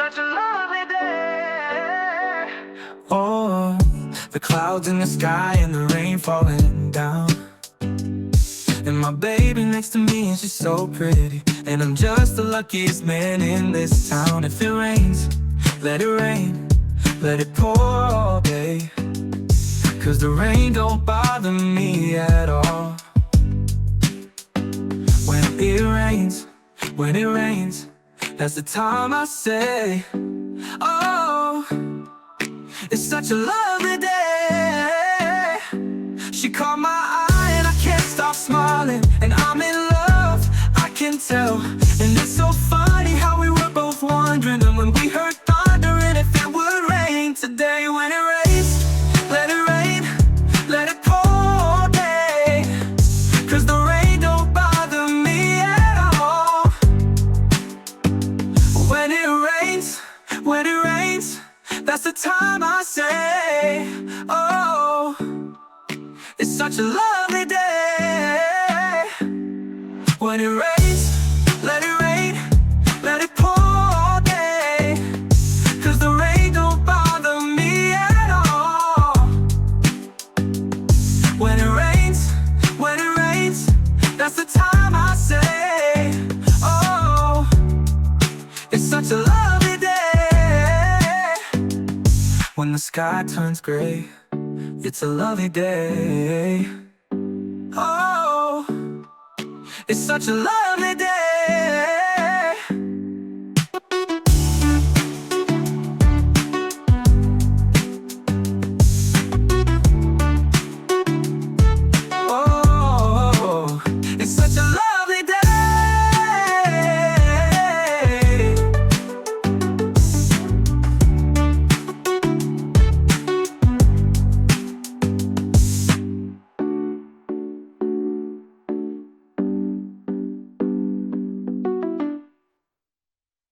such a lovely day. Oh, the clouds in the sky and the rain falling down. And my baby next to me, and she's so pretty. And I'm just the luckiest man in this town. If it rains, let it rain, let it pour all day. 'Cause the rain don't bother me at all. When it rains, that's the time I say, oh, it's such a lovely day. She caught my eye and I can't stop smiling. And I'm in love, I can tell. And it's so funny how we were both wondering, and when we heard thunder, and if it would rain today. When it rains, let it rain, let it pour all day. 'Cause the rain don't bother me at all. When it rains, that's the time I say, oh, it's such a lovely day. When it rains, let it rain, let it pour all day. 'Cause the rain don't bother me at all. When it rains, that's the time I say, oh, it's such a lovely day. When the sky turns gray, it's a lovely day. Oh, it's such a lovely day.